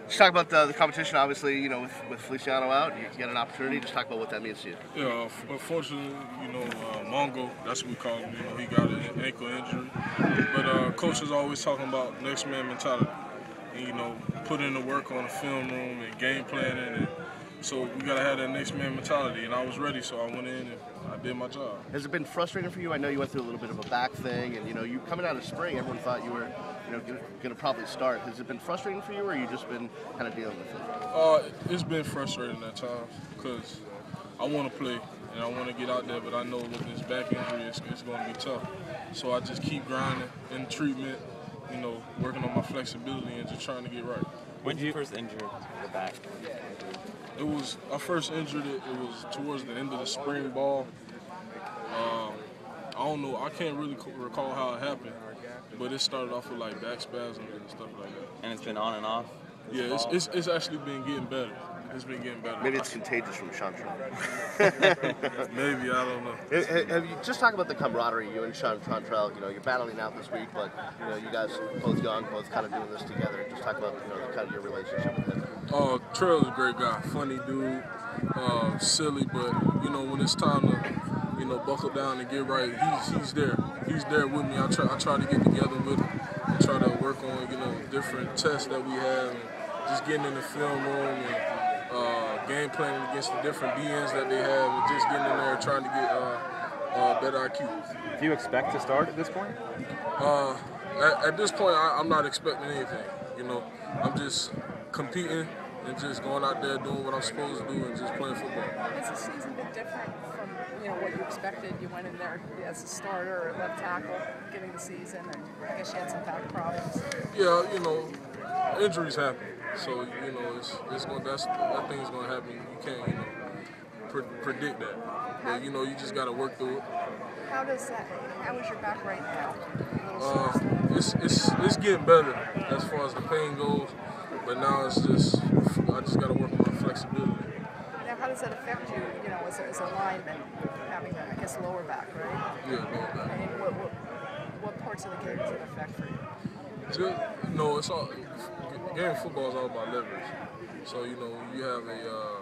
Just talk about the competition, obviously, with Feliciano out, you get an opportunity. Just talk about what that means to you. Yeah, unfortunately, Mongo, that's what we call him, he got an ankle injury. But coach is always talking about next man mentality. And, put in the work on the film room and game planning. And so we got to have that next man mentality. And I was ready, so I went in and I did my job. Has it been frustrating for you? I know you went through a little bit of a back thing, and, you coming out of spring, everyone thought you were going to probably start. Has it been frustrating for you, or you just been kind of dealing with it? It's been frustrating at times because I want to play and I want to get out there, but I know with this back injury, it's going to be tough. So I just keep grinding in treatment, working on my flexibility and just trying to get right. When did you first injure the back? I first injured it. It was towards the end of the spring ball. I don't know. I can't really recall how it happened, but it started off with like back spasms and stuff like that. And it's been on and off? Yeah, it's actually been getting better. It's been getting better. Maybe it's contagious from Sean. Maybe, I don't know. Have you just talk about the camaraderie, you and Sean Trell? You're battling out this week, but you guys both young, both kind of doing this together. Just talk about the kind of your relationship with him. Trell is a great guy, funny dude, silly, but when it's time to buckle down and get right, he's there. He's there with me. I try to get together with him. I try to work on different tests that we have, and just getting in the film room and game planning against the different DNs that they have, and just getting in there trying to get better IQ. Do you expect to start at this point? At this point, I'm not expecting anything. I'm just competing and just going out there doing what I'm supposed to do and just playing football. Has the season been different from what you expected? You went in there as a starter or left tackle, getting the season, and I guess you had some back problems. Yeah, injuries happen. So that thing's gonna happen. You can't predict that. But you just gotta work through it. How is your back right now? It's getting better as far as the pain goes, but now I just gotta work on my flexibility. Now, how does that affect you? As a lineman, having that, I guess, lower back, right? Yeah, lower back. And what parts of the game does it affect for you? It's all game of football is all about leverage. So you have a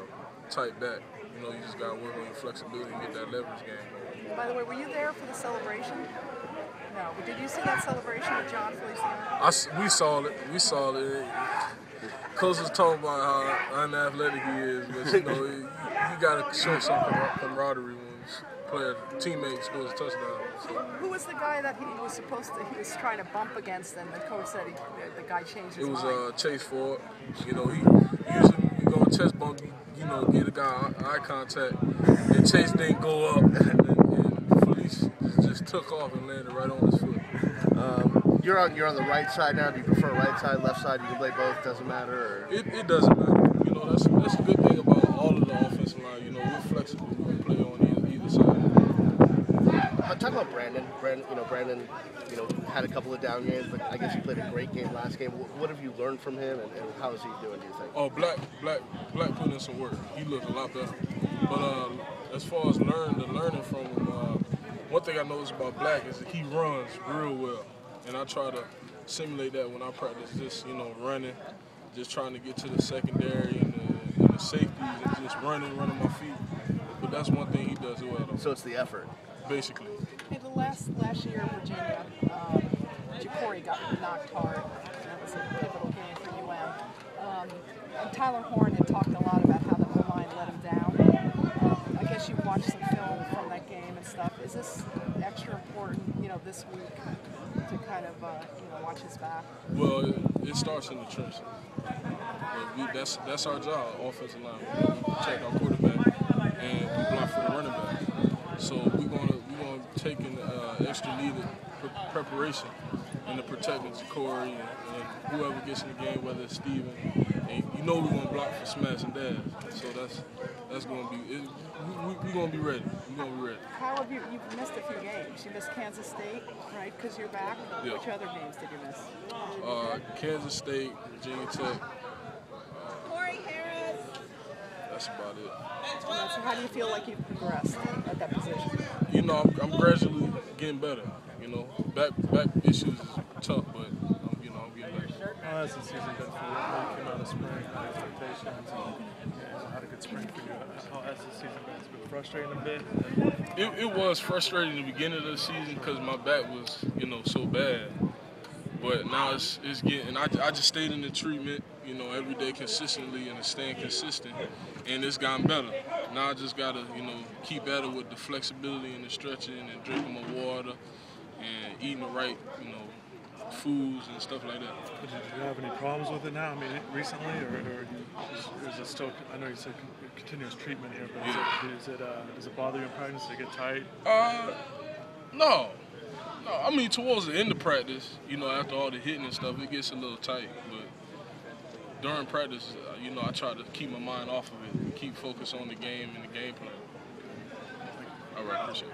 tight back. You just gotta work on your flexibility and get that leverage game. By the way, were you there for the celebration? No, but did you see that celebration with John Feliciano? We saw it. Coach was talking about how unathletic he is, but you gotta show some camaraderie when teammate scores a touchdown. So. Who was the guy that he was trying to bump against, and the coach said the guy changed his mind? It was Chase Ford. He usually you go on chest bump, get a guy eye contact, and Chase didn't go up, and Felice just took off and landed right on his foot. You're on the right side now. Do you prefer right side, left side? You can play both. Doesn't matter. Or? It doesn't matter. That's a good thing about all of the offensive line. We're flexible. We can play on either side. Talk about Brandon. Brandon, had a couple of down games, but I guess he played a great game last game. What have you learned from him, and how is he doing? Do you think? Oh, Black put in some work. He looked a lot better. But as far as learning from him, one thing I noticed about Black is that he runs real well. And I try to simulate that when I practice, just running, just trying to get to the secondary and the safeties, and just running my feet. But that's one thing he does well. So it's the effort, basically. Hey, the last year in Virginia, Ja'Cory got knocked hard. That was a pivotal game for UM. And Tyler Horn had talked a lot about how the O-line let him down. I guess you watched some film from that game and stuff. Is this extra important, this week to kind of, watch his back? Well, it starts in the trenches. That's our job, offensive line. We protect our quarterback and we block for the running back. So we're gonna take an extra needed preparation into protecting Ja'Cory and whoever gets in the game, whether it's Steven. And we're gonna block for smash and dash. So that's gonna be it. We're gonna be ready. We're gonna be ready. How have you've missed a few games? You missed Kansas State, right? Because you're back. Yeah. Which other games did you miss? Kansas State, Virginia Tech. Corey Harris. That's about it. So how do you feel like you've progressed at that position? I'm gradually getting better. Back issues is tough, but I'm getting better. How has the season been for you? the spring, expectations, and had a good spring for you. How has the season been? It's been frustrating a bit. It was frustrating in the beginning of the season because my back was, so bad. But now it's getting. I just stayed in the treatment, every day consistently and staying consistent, and it's gotten better. Now I just gotta, keep at it with the flexibility and the stretching and drinking my water and eating the right, foods and stuff like that. But did you have any problems with it now? I mean, recently, or is it still? I know you said continuous treatment here, but does it bother you in practice? Does it get tight? No. No, I mean, towards the end of practice, after all the hitting and stuff, it gets a little tight. But during practice, I try to keep my mind off of it, keep focused on the game and the game plan. All right, appreciate it.